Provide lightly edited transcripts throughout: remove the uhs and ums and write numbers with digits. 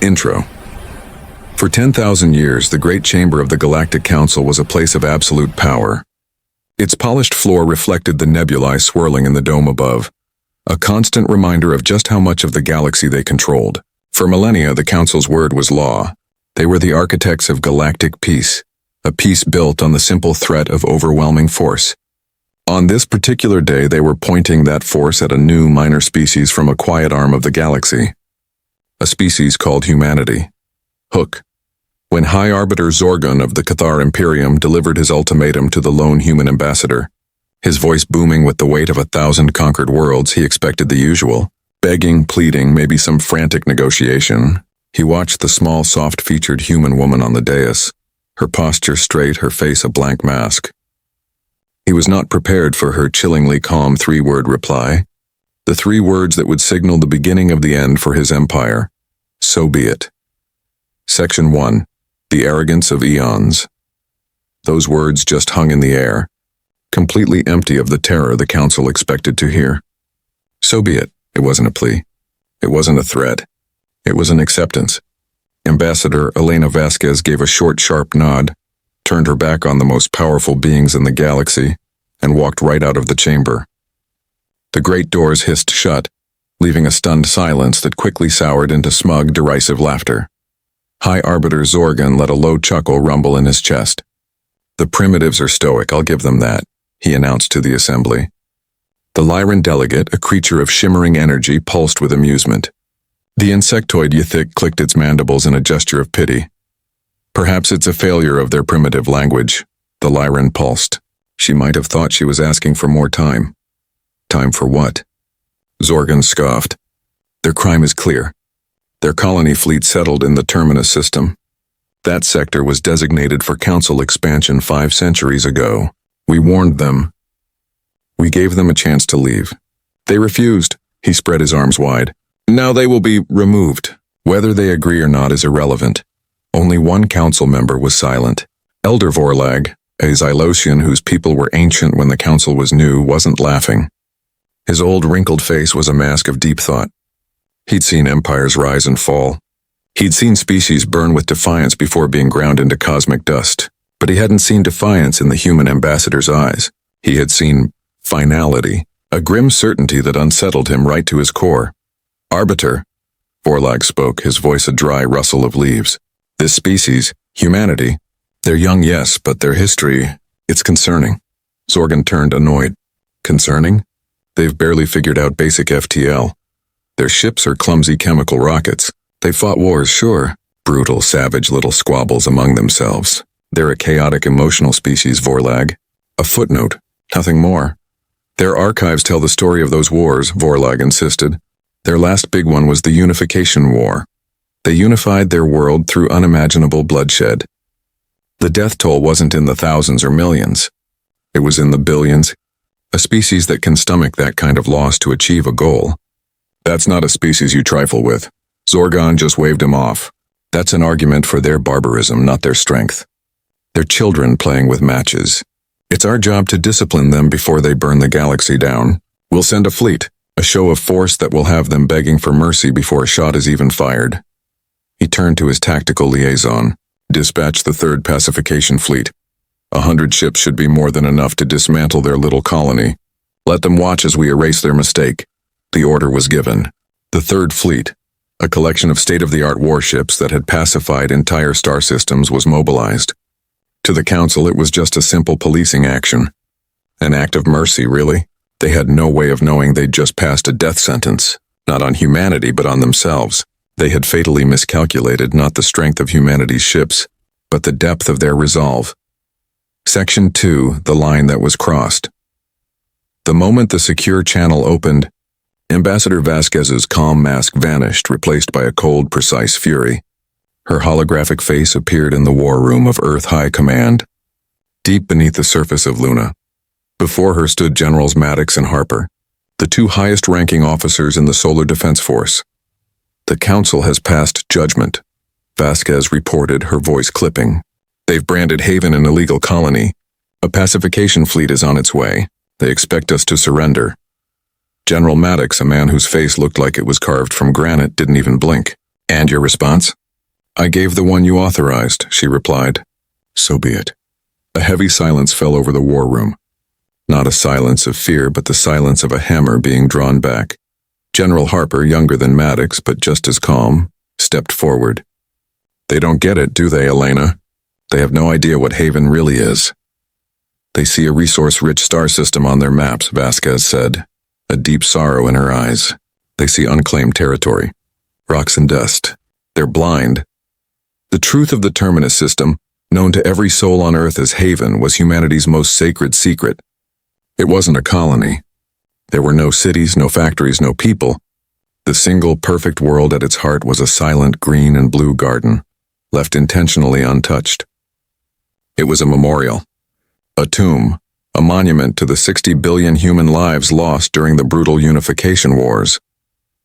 Intro. For 10,000 years, the Great Chamber of the Galactic Council was a place of absolute power. Its polished floor reflected the nebulae swirling in the dome above, a constant reminder of just how much of the galaxy they controlled. For millennia, the Council's word was law. They were the architects of galactic peace, a peace built on the simple threat of overwhelming force. On this particular day, they were pointing that force at a new minor species from a quiet arm of the galaxy. A species called humanity. Hook. When High Arbiter Zorgon of the Cathar Imperium delivered his ultimatum to the lone human ambassador, his voice booming with the weight of 1,000 conquered worlds, he expected the usual. Begging, pleading, maybe some frantic negotiation. He watched the small, soft-featured human woman on the dais, her posture straight, her face a blank mask. He was not prepared for her chillingly calm three-word reply, the 3 words that would signal the beginning of the end for his empire. So be it. Section 1. The Arrogance of Eons. Those words just hung in the air, completely empty of the terror the Council expected to hear. So be it. It wasn't a plea. It wasn't a threat. It was an acceptance. Ambassador Elena Vasquez gave a short, sharp nod, turned her back on the most powerful beings in the galaxy, and walked right out of the chamber. The great doors hissed shut, leaving a stunned silence that quickly soured into smug, derisive laughter. High Arbiter Zorgon let a low chuckle rumble in his chest. The primitives are stoic, I'll give them that, he announced to the assembly. The Lyran delegate, a creature of shimmering energy, pulsed with amusement. The insectoid Ythik clicked its mandibles in a gesture of pity. Perhaps it's a failure of their primitive language, the Lyran pulsed. She might have thought she was asking for more time. Time for what? Zorgon scoffed. Their crime is clear. Their colony fleet settled in the Terminus system. That sector was designated for Council expansion 5 centuries ago. We warned them. We gave them a chance to leave. They refused. He spread his arms wide. Now they will be removed. Whether they agree or not is irrelevant. Only one council member was silent. Elder Vorlag, a Xylosian whose people were ancient when the council was new, wasn't laughing. His old wrinkled face was a mask of deep thought. He'd seen empires rise and fall. He'd seen species burn with defiance before being ground into cosmic dust. But he hadn't seen defiance in the human ambassador's eyes. He had seen finality, a grim certainty that unsettled him right to his core. Arbiter, Vorlag spoke, his voice a dry rustle of leaves. This species, humanity, they're young, yes, but their history, it's concerning. Zorgon turned annoyed. Concerning? They've barely figured out basic FTL. Their ships are clumsy chemical rockets. They fought wars, sure. Brutal, savage little squabbles among themselves. They're a chaotic emotional species, Vorlag. A footnote, nothing more. Their archives tell the story of those wars, Vorlag insisted. Their last big one was the Unification War. They unified their world through unimaginable bloodshed. The death toll wasn't in the thousands or millions. It was in the billions. A species that can stomach that kind of loss to achieve a goal. That's not a species you trifle with. Zorgon just waved him off. That's an argument for their barbarism, not their strength. They're children playing with matches. It's our job to discipline them before they burn the galaxy down. We'll send a fleet, a show of force that will have them begging for mercy before a shot is even fired. He turned to his tactical liaison. Dispatch the 3rd Pacification Fleet. 100 ships should be more than enough to dismantle their little colony. Let them watch as we erase their mistake. The order was given. The 3rd Fleet, a collection of state-of-the-art warships that had pacified entire star systems, was mobilized. To the Council, it was just a simple policing action. An act of mercy, really. They had no way of knowing they'd just passed a death sentence, not on humanity but on themselves. They had fatally miscalculated not the strength of humanity's ships, but the depth of their resolve. Section 2, the line that was crossed. The moment the secure channel opened, Ambassador Vasquez's calm mask vanished, replaced by a cold, precise fury. Her holographic face appeared in the war room of Earth High Command, deep beneath the surface of Luna. Before her stood Generals Maddox and Harper, the 2 highest-ranking officers in the Solar Defense Force. The Council has passed judgment, Vasquez reported, her voice clipping. They've branded Haven an illegal colony. A pacification fleet is on its way. They expect us to surrender. General Maddox, a man whose face looked like it was carved from granite, didn't even blink. And your response? I gave the one you authorized, she replied. So be it. A heavy silence fell over the war room. Not a silence of fear, but the silence of a hammer being drawn back. General Harper, younger than Maddox, but just as calm, stepped forward. They don't get it, do they, Elena? They have no idea what Haven really is. They see a resource-rich star system on their maps, Vasquez said, a deep sorrow in her eyes. They see unclaimed territory, rocks and dust. They're blind. The truth of the Terminus system, known to every soul on Earth as Haven, was humanity's most sacred secret. It wasn't a colony. There were no cities, no factories, no people. The single perfect world at its heart was a silent green and blue garden, left intentionally untouched. It was a memorial, a tomb, a monument to the 60 billion human lives lost during the brutal unification wars.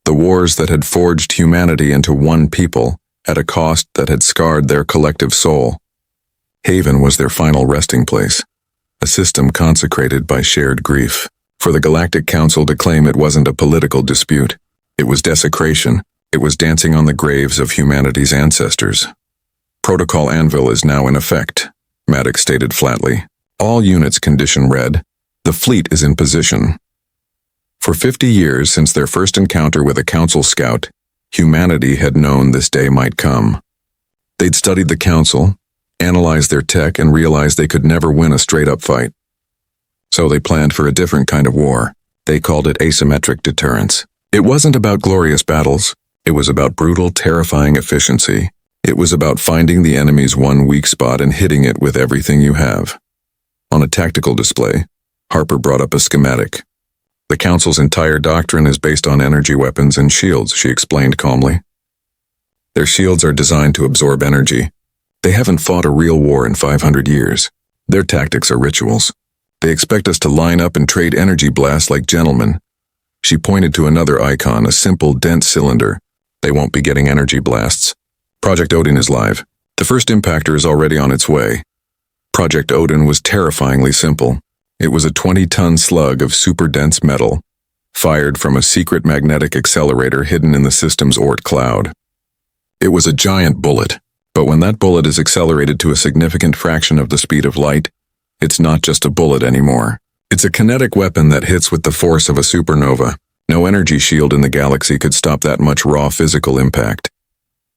The wars that had forged humanity into one people at a cost that had scarred their collective soul. Haven was their final resting place, a system consecrated by shared grief. For the Galactic Council to claim it wasn't a political dispute. It was desecration. It was dancing on the graves of humanity's ancestors. Protocol Anvil is now in effect, Maddox stated flatly. All units condition red. The fleet is in position. For 50 years since their first encounter with a Council scout, humanity had known this day might come. They'd studied the Council, analyzed their tech, and realized they could never win a straight-up fight. So they planned for a different kind of war. They called it asymmetric deterrence. It wasn't about glorious battles. It was about brutal, terrifying efficiency. It was about finding the enemy's one weak spot and hitting it with everything you have. On a tactical display, Harper brought up a schematic. The Council's entire doctrine is based on energy weapons and shields, she explained calmly. Their shields are designed to absorb energy. They haven't fought a real war in 500 years. Their tactics are rituals. They expect us to line up and trade energy blasts like gentlemen. She pointed to another icon, a simple, dense cylinder. They won't be getting energy blasts. Project Odin is live. The first impactor is already on its way. Project Odin was terrifyingly simple. It was a 20-ton slug of super-dense metal, fired from a secret magnetic accelerator hidden in the system's Oort cloud. It was a giant bullet, but when that bullet is accelerated to a significant fraction of the speed of light, it's not just a bullet anymore. It's a kinetic weapon that hits with the force of a supernova. No energy shield in the galaxy could stop that much raw physical impact.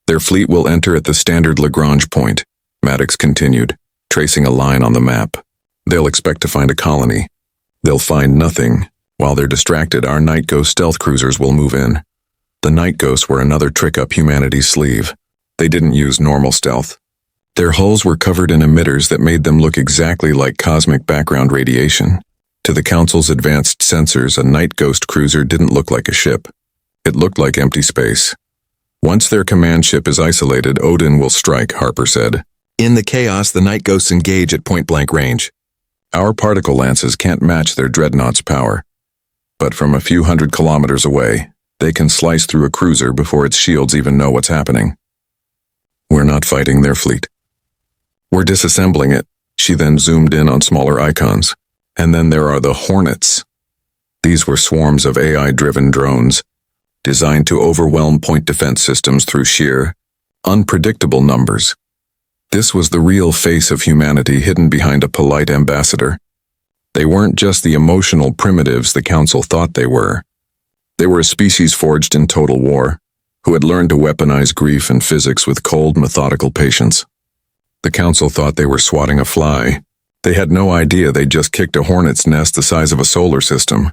Their fleet will enter at the standard Lagrange point, Maddox continued, tracing a line on the map. They'll expect to find a colony. They'll find nothing. While they're distracted, our Night Ghost stealth cruisers will move in. The Night Ghosts were another trick up humanity's sleeve. They didn't use normal stealth. Their hulls were covered in emitters that made them look exactly like cosmic background radiation. To the Council's advanced sensors, a Night Ghost cruiser didn't look like a ship. It looked like empty space. Once their command ship is isolated, Odin will strike, Harper said. In the chaos, the Night Ghosts engage at point-blank range. Our particle lances can't match their dreadnought's power. But from a few hundred kilometers away, they can slice through a cruiser before its shields even know what's happening. We're not fighting their fleet. We're disassembling it. She then zoomed in on smaller icons. And then there are the Hornets. These were swarms of AI-driven drones, designed to overwhelm point defense systems through sheer, unpredictable numbers. This was the real face of humanity hidden behind a polite ambassador. They weren't just the emotional primitives the Council thought they were. They were a species forged in total war, who had learned to weaponize grief and physics with cold, methodical patience. The Council thought they were swatting a fly. They had no idea they'd just kicked a hornet's nest the size of a solar system.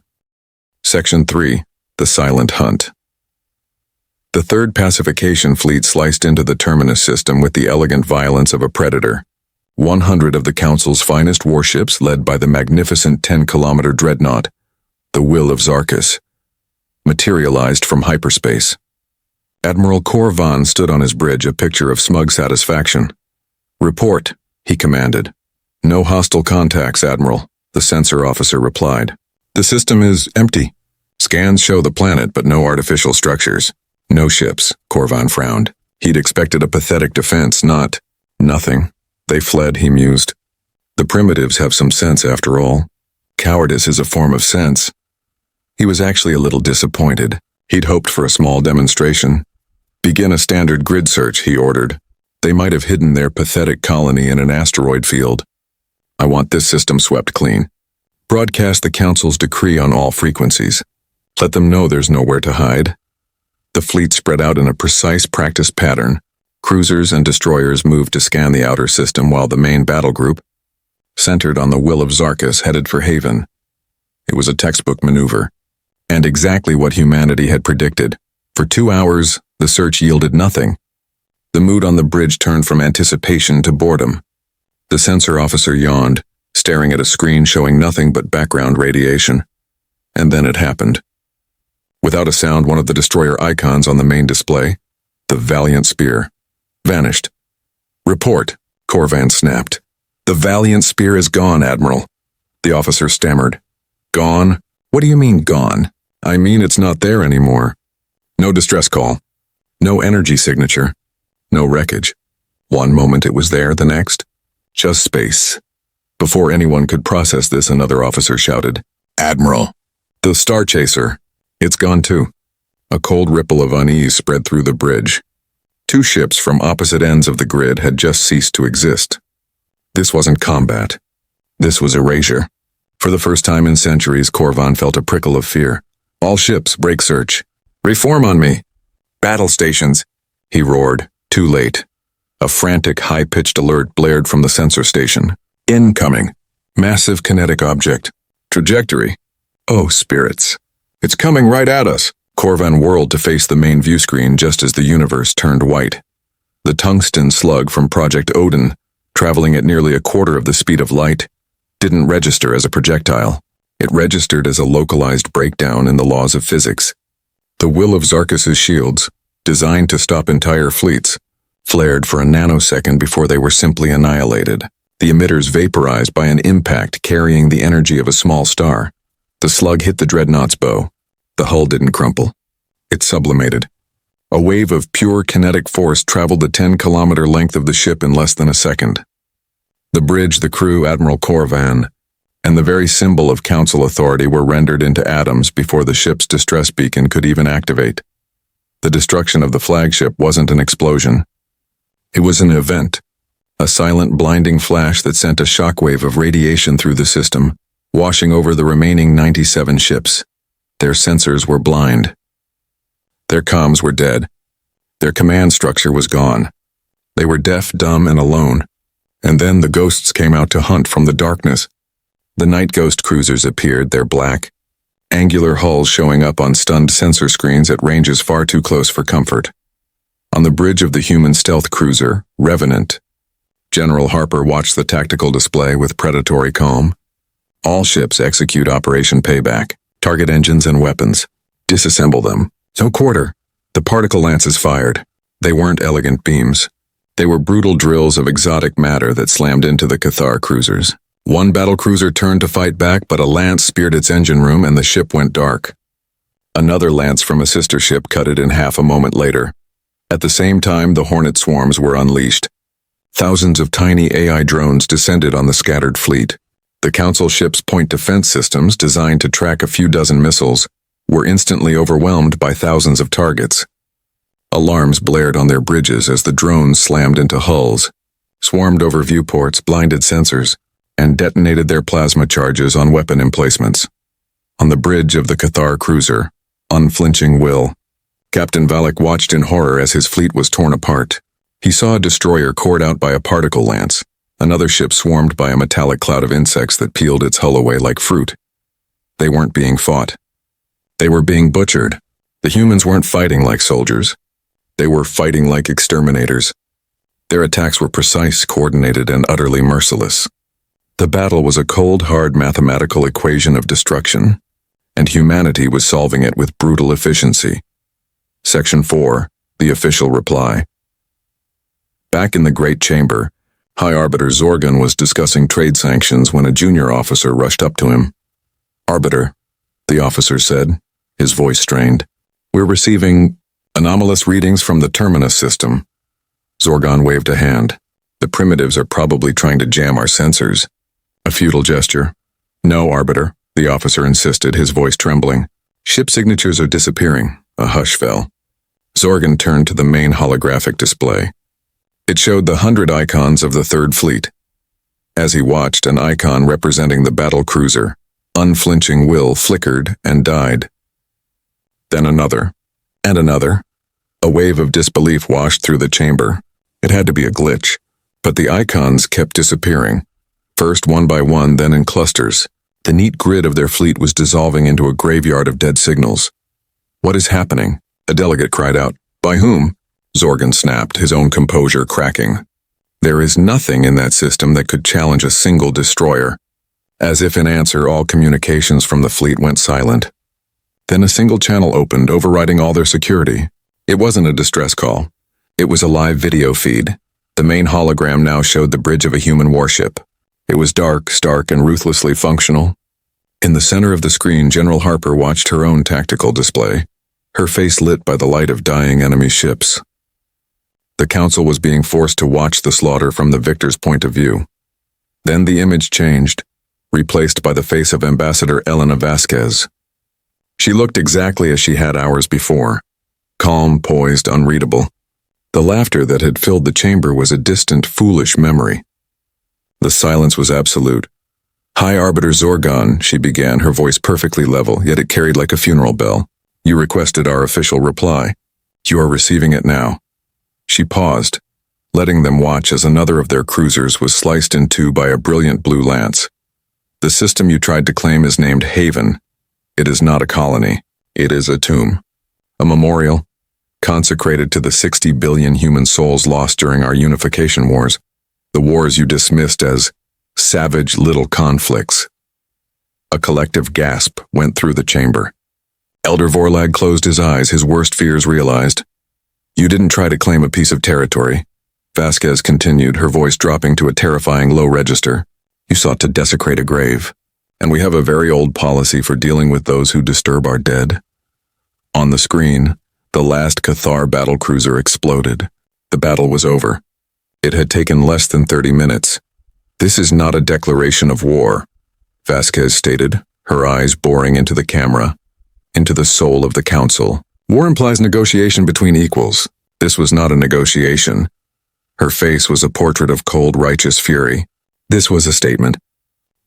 Section 3. The Silent Hunt. The third pacification fleet sliced into the Terminus system with the elegant violence of a predator. 100 of the Council's finest warships, led by the magnificent 10-kilometer dreadnought, the Will of Zarkus, materialized from hyperspace. Admiral Corvan stood on his bridge, a picture of smug satisfaction. Report, he commanded. No hostile contacts, Admiral, the sensor officer replied. The system is empty. Scans show the planet, but no artificial structures. No ships, Corvan frowned. He'd expected a pathetic defense, not nothing. They fled, he mused. The primitives have some sense after all. Cowardice is a form of sense. He was actually a little disappointed. He'd hoped for a small demonstration. Begin a standard grid search, he ordered. They might have hidden their pathetic colony in an asteroid field. I want this system swept clean. Broadcast the Council's decree on all frequencies. Let them know there's nowhere to hide. The fleet spread out in a precise practice pattern. Cruisers and destroyers moved to scan the outer system while the main battle group, centered on the will of Zarkus, headed for Haven. It was a textbook maneuver, and exactly what humanity had predicted. For 2 hours, the search yielded nothing. The mood on the bridge turned from anticipation to boredom. The sensor officer yawned, staring at a screen showing nothing but background radiation. And then it happened. Without a sound, one of the destroyer icons on the main display, the Valiant Spear, vanished. Report, Corvan snapped. The Valiant Spear is gone, Admiral. The officer stammered. Gone? What do you mean, gone? I mean it's not there anymore. No distress call. No energy signature. No wreckage. One moment it was there, the next, just space. Before anyone could process this, another officer shouted, Admiral, the Star Chaser. It's gone too. A cold ripple of unease spread through the bridge. 2 ships from opposite ends of the grid had just ceased to exist. This wasn't combat. This was erasure. For the first time in centuries, Corvan felt a prickle of fear. All ships, break search. Reform on me. Battle stations, he roared, too late. A frantic, high-pitched alert blared from the sensor station. Incoming. Massive kinetic object. Trajectory. Oh, spirits. It's coming right at us. Corvan whirled to face the main view screen just as the universe turned white. The tungsten slug from Project Odin, traveling at nearly a quarter of the speed of light, didn't register as a projectile. It registered as a localized breakdown in the laws of physics. The will of Zarkus's shields, designed to stop entire fleets, flared for a nanosecond before they were simply annihilated. The emitters vaporized by an impact carrying the energy of a small star. The slug hit the dreadnought's bow. The hull didn't crumple. It sublimated. A wave of pure kinetic force traveled the 10-kilometer length of the ship in less than a second. The bridge, the crew, Admiral Corvan, and the very symbol of Council authority were rendered into atoms before the ship's distress beacon could even activate. The destruction of the flagship wasn't an explosion. It was an event, a silent, blinding flash that sent a shockwave of radiation through the system, washing over the remaining 97 ships. Their sensors were blind. Their comms were dead. Their command structure was gone. They were deaf, dumb, and alone. And then the ghosts came out to hunt from the darkness. The night ghost cruisers appeared, their black, angular hulls showing up on stunned sensor screens at ranges far too close for comfort. On the bridge of the human stealth cruiser, Revenant, General Harper watched the tactical display with predatory calm. All ships execute Operation Payback. Target engines and weapons. Disassemble them. No quarter. The particle lances fired. They weren't elegant beams. They were brutal drills of exotic matter that slammed into the Cathar cruisers. One battle cruiser turned to fight back, but a lance speared its engine room and the ship went dark. Another lance from a sister ship cut it in half a moment later. At the same time, the Hornet swarms were unleashed. Thousands of tiny AI drones descended on the scattered fleet. The Council ship's point defense systems, designed to track a few dozen missiles, were instantly overwhelmed by thousands of targets. Alarms blared on their bridges as the drones slammed into hulls, swarmed over viewports, blinded sensors, and detonated their plasma charges on weapon emplacements. On the bridge of the Cathar cruiser, unflinching will, Captain Valak watched in horror as his fleet was torn apart. He saw a destroyer cored out by a particle lance, another ship swarmed by a metallic cloud of insects that peeled its hull away like fruit. They weren't being fought. They were being butchered. The humans weren't fighting like soldiers. They were fighting like exterminators. Their attacks were precise, coordinated, and utterly merciless. The battle was a cold, hard mathematical equation of destruction, and humanity was solving it with brutal efficiency. Section 4, the official reply. Back in the Great Chamber, High Arbiter Zorgan was discussing trade sanctions when a junior officer rushed up to him. Arbiter, the officer said, his voice strained. We're receiving anomalous readings from the Terminus system. Zorgan waved a hand. The primitives are probably trying to jam our sensors. A futile gesture. No, Arbiter, the officer insisted, his voice trembling. Ship signatures are disappearing. A hush fell. Zorgan turned to the main holographic display. It showed the 100 icons of the Third Fleet. As he watched, an icon representing the battle cruiser, unflinching will, flickered and died. Then another, and another. A wave of disbelief washed through the chamber. It had to be a glitch, but the icons kept disappearing, first one by one, then in clusters. The neat grid of their fleet was dissolving into a graveyard of dead signals. "What is happening?" a delegate cried out. "By whom?" Zorgan snapped, his own composure cracking. "There is nothing in that system that could challenge a single destroyer." As if in answer, all communications from the fleet went silent. Then a single channel opened, overriding all their security. It wasn't a distress call. It was a live video feed. The main hologram now showed the bridge of a human warship. It was dark, stark, and ruthlessly functional. In the center of the screen, General Harper watched her own tactical display, her face lit by the light of dying enemy ships. The Council was being forced to watch the slaughter from the victor's point of view. Then the image changed, replaced by the face of Ambassador Elena Vasquez. She looked exactly as she had hours before, calm, poised, unreadable. The laughter that had filled the chamber was a distant, foolish memory. The silence was absolute. "High Arbiter Zorgan," she began, her voice perfectly level, yet it carried like a funeral bell. "You requested our official reply. You are receiving it now." She paused, letting them watch as another of their cruisers was sliced in two by a brilliant blue lance. "The system you tried to claim is named Haven. It is not a colony. It is a tomb. A memorial, consecrated to the 60 billion human souls lost during our unification wars. The wars you dismissed as savage little conflicts." A collective gasp went through the chamber. Elder Vorlag closed his eyes, his worst fears realized. "You didn't try to claim a piece of territory," Vasquez continued, her voice dropping to a terrifying low register. "You sought to desecrate a grave, and we have a very old policy for dealing with those who disturb our dead." On the screen, the last Cathar battlecruiser exploded. The battle was over. It had taken less than 30 minutes. "This is not a declaration of war," Vasquez stated, her eyes boring into the camera, into the soul of the Council. "War implies negotiation between equals. This was not a negotiation." Her face was a portrait of cold, righteous fury. This was a statement.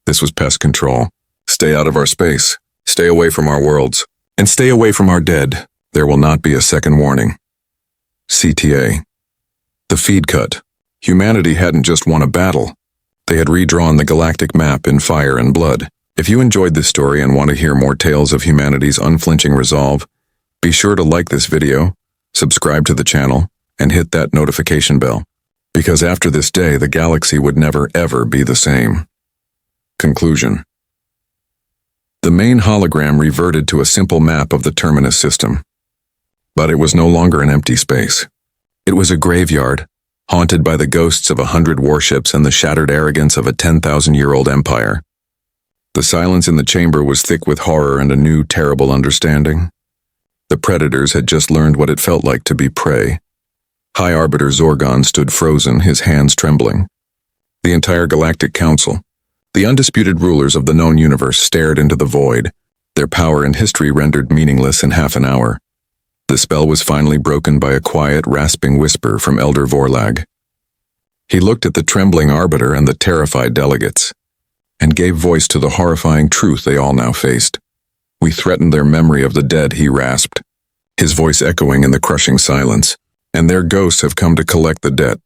This was pest control. "Stay out of our space. Stay away from our worlds. And stay away from our dead. There will not be a second warning." CTA. The feed cut. Humanity hadn't just won a battle. They had redrawn the galactic map in fire and blood. If you enjoyed this story and want to hear more tales of humanity's unflinching resolve, be sure to like this video, subscribe to the channel, and hit that notification bell. Because after this day, the galaxy would never ever be the same. Conclusion. The main hologram reverted to a simple map of the Terminus system. But it was no longer an empty space. It was a graveyard, haunted by the ghosts of 100 warships and the shattered arrogance of a 10,000-year-old empire. The silence in the chamber was thick with horror and a new, terrible understanding. The predators had just learned what it felt like to be prey. High Arbiter Zorgan stood frozen, his hands trembling. The entire Galactic Council, the undisputed rulers of the known universe, stared into the void, their power and history rendered meaningless in half an hour. The spell was finally broken by a quiet, rasping whisper from Elder Vorlag. He looked at the trembling Arbiter and the terrified delegates, and gave voice to the horrifying truth they all now faced. "We threatened their memory of the dead," he rasped, his voice echoing in the crushing silence, "and their ghosts have come to collect the debt."